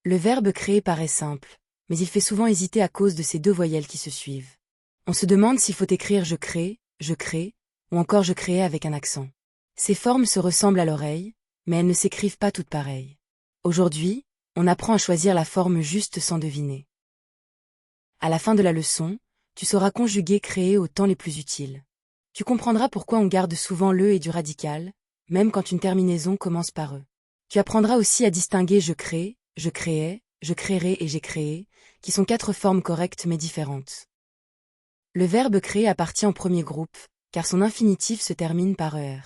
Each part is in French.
Le verbe créer paraît simple, mais il fait souvent hésiter à cause de ces deux voyelles qui se suivent. On se demande s'il faut écrire je crée, ou encore je créais avec un accent. Ces formes se ressemblent à l'oreille, mais elles ne s'écrivent pas toutes pareilles. Aujourd'hui, on apprend à choisir la forme juste sans deviner. À la fin de la leçon, tu sauras conjuguer créer aux temps les plus utiles. Tu comprendras pourquoi on garde souvent le et du radical, même quand une terminaison commence par eux. Tu apprendras aussi à distinguer je crée, je créais, je créerai et j'ai créé, qui sont 4 formes correctes mais différentes. Le verbe créer appartient au premier groupe, car son infinitif se termine par er.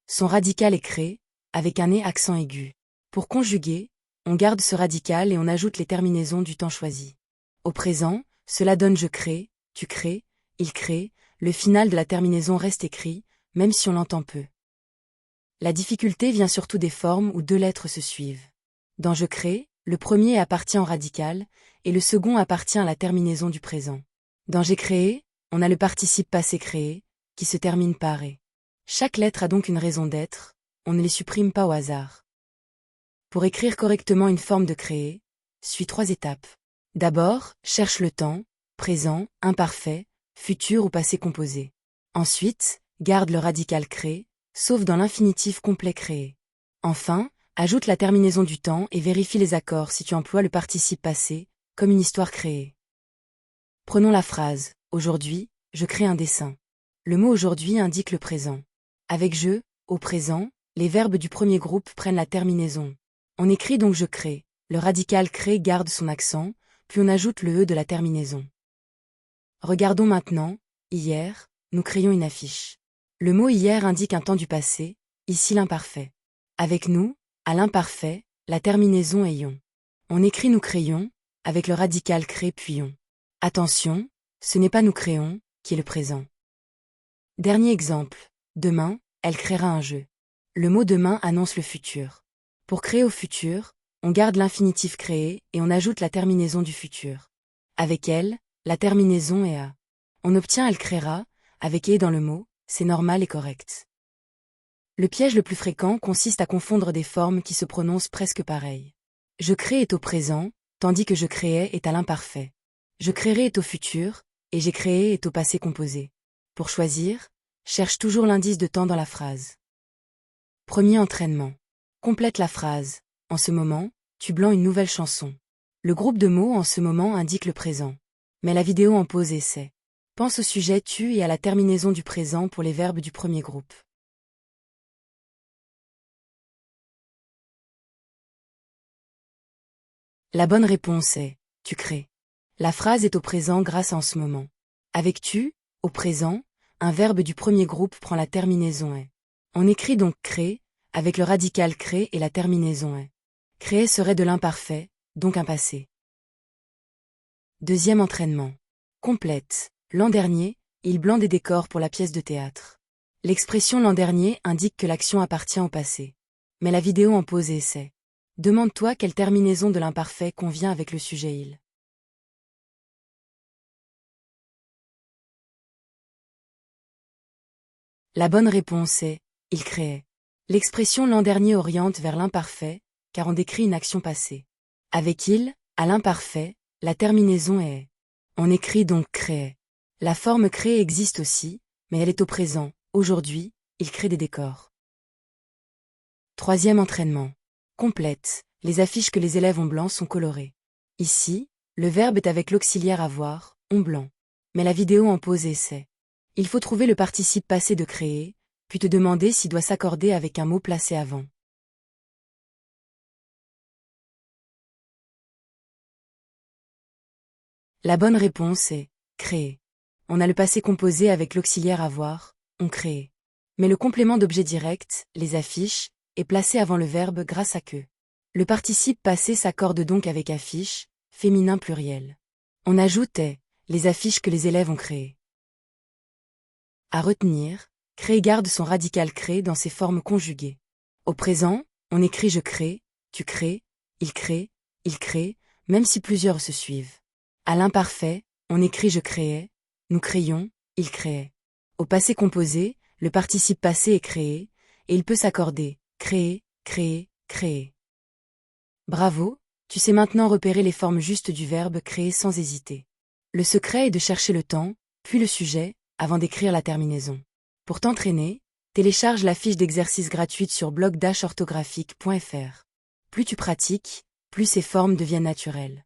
Son radical est crée, avec un accent aigu. Pour conjuguer, on garde ce radical et on ajoute les terminaisons du temps choisi. Au présent, cela donne je crée, tu crées, il crée, le final de la terminaison reste écrit, même si on l'entend peu. La difficulté vient surtout des formes où 2 lettres se suivent. Dans je crée, le premier appartient au radical, et le second appartient à la terminaison du présent. Dans j'ai créé, on a le participe passé créé, qui se termine par et. Chaque lettre a donc une raison d'être, on ne les supprime pas au hasard. Pour écrire correctement une forme de créer, suis 3 étapes. D'abord, cherche le temps, présent, imparfait, futur ou passé composé. Ensuite, garde le radical crée, sauf dans l'infinitif complet créé. Enfin, ajoute la terminaison du temps et vérifie les accords si tu emploies le participe passé, comme une histoire créée. Prenons la phrase « Aujourd'hui, je crée un dessin ». Le mot « aujourd'hui » indique le présent. Avec « je », au présent, les verbes du premier groupe prennent la terminaison. On écrit donc « je crée », le radical crée garde son accent, puis on ajoute le « e » de la terminaison. Regardons maintenant, hier, nous créons une affiche. Le mot hier indique un temps du passé, ici l'imparfait. Avec nous, à l'imparfait, la terminaison est ion. On écrit nous créons, avec le radical crée puis ion. Attention, ce n'est pas nous créons, qui est le présent. Dernier exemple, demain, elle créera un jeu. Le mot demain annonce le futur. Pour créer au futur, on garde l'infinitif créé et on ajoute la terminaison du futur. Avec elle, la terminaison est a. On obtient elle créera, avec et dans le mot, c'est normal et correct. Le piège le plus fréquent consiste à confondre des formes qui se prononcent presque pareilles. Je crée est au présent, tandis que je créais est à l'imparfait. Je créerai est au futur, et j'ai créé est au passé composé. Pour choisir, cherche toujours l'indice de temps dans la phrase. Premier entraînement. Complète la phrase. En ce moment, tu blancs une nouvelle chanson. Le groupe de mots en ce moment indique le présent. Mais la vidéo en pause essaie. Pense au sujet tu et à la terminaison du présent pour les verbes du premier groupe. La bonne réponse est « tu crées ». La phrase est au présent grâce à en ce moment. Avec tu, au présent, un verbe du premier groupe prend la terminaison est. On écrit donc crée, avec le radical crée et la terminaison est. Créer serait de l'imparfait, donc un passé. Deuxième entraînement. Complète. L'an dernier, il blanc des décors pour la pièce de théâtre. L'expression l'an dernier indique que l'action appartient au passé. Mais la vidéo en pause et essaie. Demande-toi quelle terminaison de l'imparfait convient avec le sujet il. La bonne réponse est « il créait ». L'expression l'an dernier oriente vers l'imparfait, car on décrit une action passée. Avec il, à l'imparfait, la terminaison est « on écrit donc créait ». La forme créer existe aussi, mais elle est au présent. Aujourd'hui, il crée des décors. Troisième entraînement. Complète. Les affiches que les élèves ont blanc sont colorées. Ici, le verbe est avec l'auxiliaire avoir, ont blanc. Mais la vidéo en pause et essaie. Il faut trouver le participe passé de créer, puis te demander s'il doit s'accorder avec un mot placé avant. La bonne réponse est créer. On a le passé composé avec l'auxiliaire avoir, on crée. Mais le complément d'objet direct, les affiches, est placé avant le verbe grâce à que. Le participe passé s'accorde donc avec affiche, féminin pluriel. On ajoute est, les affiches que les élèves ont créées. À retenir, créer garde son radical crée dans ses formes conjuguées. Au présent, on écrit je crée, tu crées, il crée, même si plusieurs se suivent. À l'imparfait, on écrit je créais, nous créions, il créait. Au passé composé, le participe passé est créé, et il peut s'accorder, créer, créer, créer. Bravo, Tu sais maintenant repérer les formes justes du verbe créer sans hésiter. Le secret est de chercher le temps, puis le sujet, avant d'écrire la terminaison. Pour t'entraîner, télécharge la fiche d'exercice gratuite sur blog-orthographique.fr. Plus tu pratiques, plus ces formes deviennent naturelles.